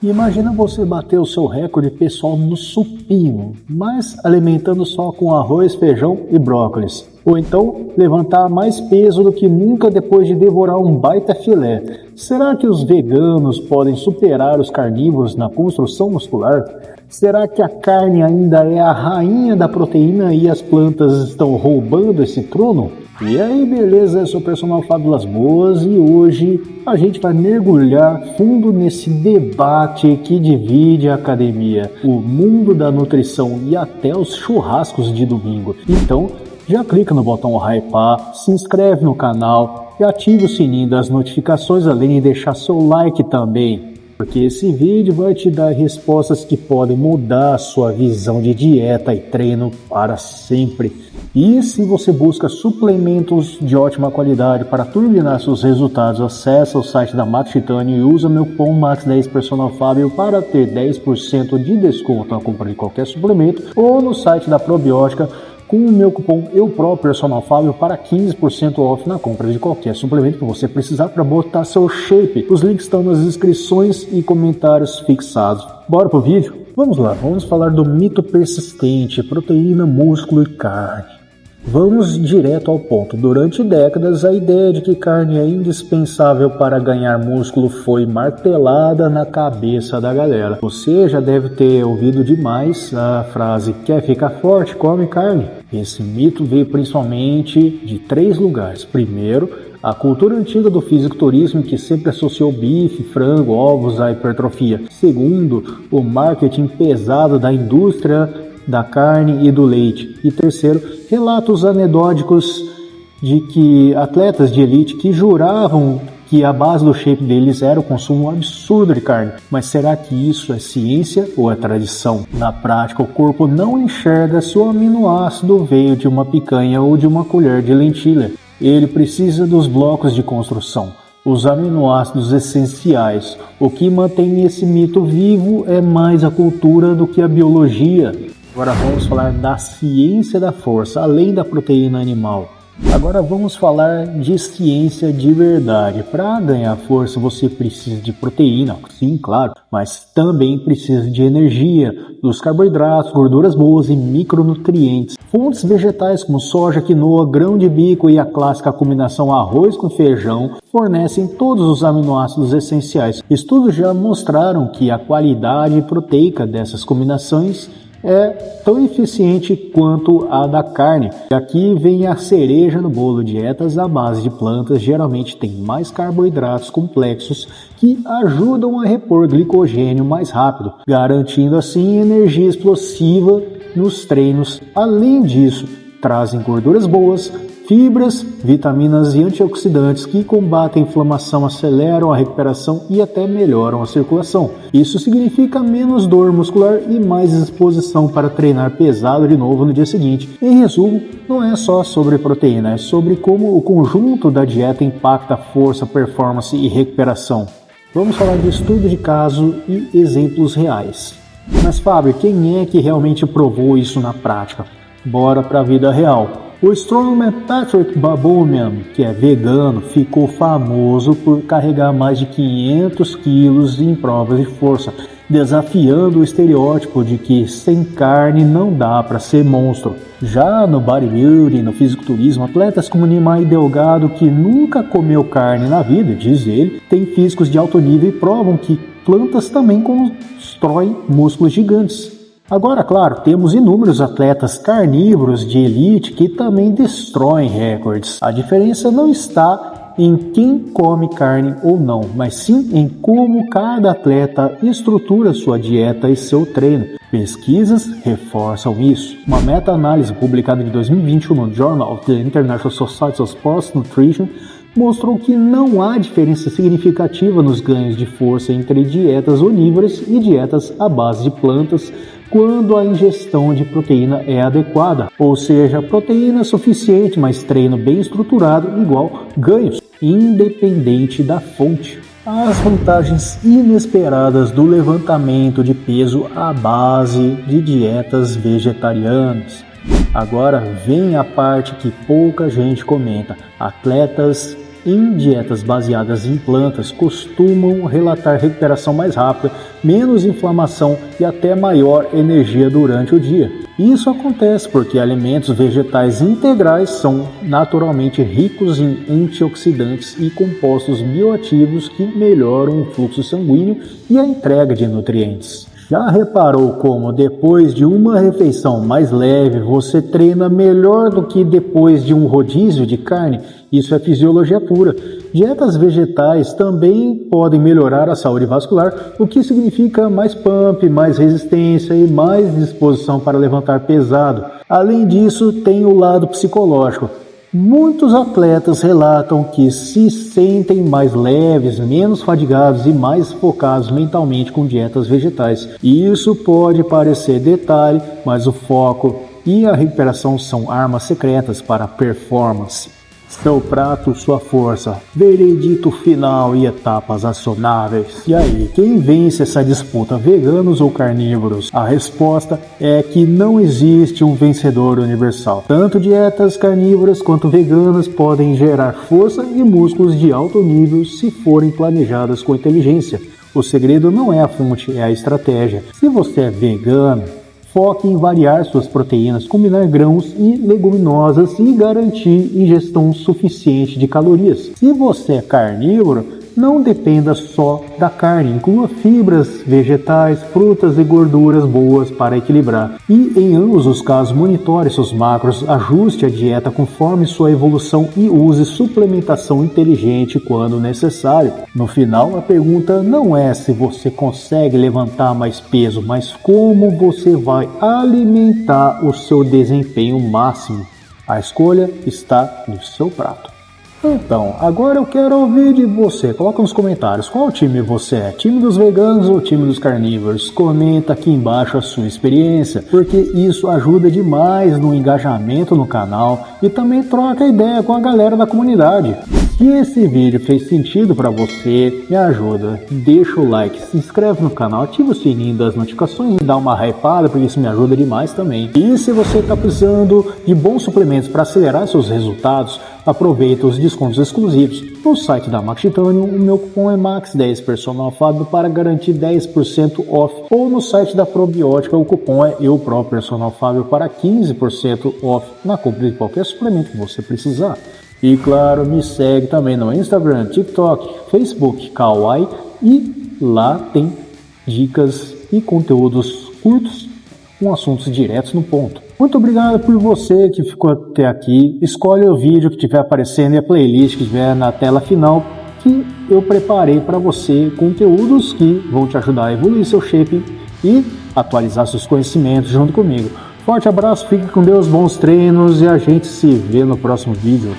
Imagina você bater o seu recorde pessoal no supino, mas alimentando só com arroz, feijão e brócolis. Ou então levantar mais peso do que nunca depois de devorar um baita filé. Será que os veganos podem superar os carnívoros na construção muscular? Será que a carne ainda é a rainha da proteína e as plantas estão roubando esse trono? E aí, beleza? Eu sou o personal Fábio Las Boas e hoje a gente vai mergulhar fundo nesse debate que divide a academia, o mundo da nutrição e até os churrascos de domingo. Então, já clica no botão hypar, se inscreve no canal e ative o sininho das notificações, além de deixar seu like também, porque esse vídeo vai te dar respostas que podem mudar a sua visão de dieta e treino para sempre. E se você busca suplementos de ótima qualidade para turbinar seus resultados, acessa o site da Max Titânio e usa meu cupom MAX10 Personal Fábio para ter 10% de desconto na compra de qualquer suplemento, ou no site da Probiótica com o meu cupom Personal Fábio para 15% off na compra de qualquer suplemento que você precisar para botar seu shape. Os links estão nas descrições e comentários fixados. Bora pro vídeo? Vamos lá, vamos falar do mito persistente, proteína, músculo e carne. Vamos direto ao ponto. Durante décadas, a ideia de que carne é indispensável para ganhar músculo foi martelada na cabeça da galera. Você já deve ter ouvido demais a frase "quer ficar forte, come carne". Esse mito veio principalmente de 3 lugares. Primeiro, a cultura antiga do fisiculturismo, que sempre associou bife, frango, ovos à hipertrofia. Segundo, o marketing pesado da indústria da carne e do leite. E terceiro, relatos anedóticos de que atletas de elite que juravam que a base do shape deles era o consumo absurdo de carne. Mas será que isso é ciência ou é tradição? Na prática, o corpo não enxerga se o aminoácido veio de uma picanha ou de uma colher de lentilha. Ele precisa dos blocos de construção, os aminoácidos essenciais. O que mantém esse mito vivo é mais a cultura do que a biologia. Agora vamos falar da ciência da força, além da proteína animal. Agora vamos falar de ciência de verdade. Para ganhar força você precisa de proteína, sim, claro, mas também precisa de energia, dos carboidratos, gorduras boas e micronutrientes. Fontes vegetais como soja, quinoa, grão de bico e a clássica combinação arroz com feijão fornecem todos os aminoácidos essenciais. Estudos já mostraram que a qualidade proteica dessas combinações é tão eficiente quanto a da carne. Aqui vem a cereja no bolo. Dietas à base de plantas geralmente têm mais carboidratos complexos que ajudam a repor glicogênio mais rápido, garantindo assim energia explosiva nos treinos. Além disso, trazem gorduras boas, fibras, vitaminas e antioxidantes que combatem a inflamação, aceleram a recuperação e até melhoram a circulação. Isso significa menos dor muscular e mais disposição para treinar pesado de novo no dia seguinte. Em resumo, não é só sobre proteína, é sobre como o conjunto da dieta impacta a força, performance e recuperação. Vamos falar de estudo de caso e exemplos reais. Mas Fábio, quem é que realmente provou isso na prática? Bora para a vida real. O strongman Patrick Baboumian, que é vegano, ficou famoso por carregar mais de 500 quilos em provas de força, desafiando o estereótipo de que sem carne não dá para ser monstro. Já no bodybuilding, no fisiculturismo, atletas como Nimai Delgado, que nunca comeu carne na vida, diz ele, têm físicos de alto nível e provam que plantas também constroem músculos gigantes. Agora, claro, temos inúmeros atletas carnívoros de elite que também destroem recordes. A diferença não está em quem come carne ou não, mas sim em como cada atleta estrutura sua dieta e seu treino. Pesquisas reforçam isso. Uma meta-análise publicada em 2021 no Journal of the International Society of Sports Nutrition mostrou que não há diferença significativa nos ganhos de força entre dietas onívoras e dietas à base de plantas quando a ingestão de proteína é adequada, ou seja, proteína suficiente, mas treino bem estruturado igual ganhos, independente da fonte. As vantagens inesperadas do levantamento de peso à base de dietas vegetarianas. Agora vem a parte que pouca gente comenta: atletas em dietas baseadas em plantas costumam relatar recuperação mais rápida, menos inflamação e até maior energia durante o dia. Isso acontece porque alimentos vegetais integrais são naturalmente ricos em antioxidantes e compostos bioativos que melhoram o fluxo sanguíneo e a entrega de nutrientes. Já reparou como depois de uma refeição mais leve você treina melhor do que depois de um rodízio de carne? Isso é fisiologia pura. Dietas vegetais também podem melhorar a saúde vascular, o que significa mais pump, mais resistência e mais disposição para levantar pesado. Além disso, tem o lado psicológico. Muitos atletas relatam que se sentem mais leves, menos fadigados e mais focados mentalmente com dietas vegetais. Isso pode parecer detalhe, mas o foco e a recuperação são armas secretas para a performance. Seu prato, sua força, veredito final e etapas acionáveis. E aí, quem vence essa disputa, veganos ou carnívoros? A resposta é que não existe um vencedor universal. Tanto dietas carnívoras quanto veganas podem gerar força e músculos de alto nível se forem planejadas com inteligência. O segredo não é a fonte, é a estratégia. Se você é vegano, foque em variar suas proteínas, combinar grãos e leguminosas e garantir ingestão suficiente de calorias. Se você é carnívoro, não dependa só da carne, inclua fibras, vegetais, frutas e gorduras boas para equilibrar. E em ambos os casos, monitore seus macros, ajuste a dieta conforme sua evolução e use suplementação inteligente quando necessário. No final, a pergunta não é se você consegue levantar mais peso, mas como você vai alimentar o seu desempenho máximo. A escolha está no seu prato. Então, agora eu quero ouvir de você. Coloca nos comentários qual time você é, time dos veganos ou time dos carnívoros. Comenta aqui embaixo a sua experiência, porque isso ajuda demais no engajamento no canal e também troca ideia com a galera da comunidade. Se esse vídeo fez sentido para você, me ajuda, deixa o like, se inscreve no canal, ativa o sininho das notificações e dá uma hypada, porque isso me ajuda demais também. E se você está precisando de bons suplementos para acelerar seus resultados, aproveita os descontos exclusivos. No site da Max Titanium, o meu cupom é MAX10 Personal Fábio para garantir 10% off. Ou no site da Probiótica, o cupom é EUPRO Personal Fábio para 15% off na compra de qualquer suplemento que você precisar. E claro, me segue também no Instagram, TikTok, Facebook, Kawaii e lá tem dicas e conteúdos curtos com assuntos diretos no ponto. Muito obrigado por você que ficou até aqui. Escolhe o vídeo que estiver aparecendo e a playlist que estiver na tela final, que eu preparei para você conteúdos que vão te ajudar a evoluir seu shape e atualizar seus conhecimentos junto comigo. Forte abraço, fique com Deus, bons treinos e a gente se vê no próximo vídeo.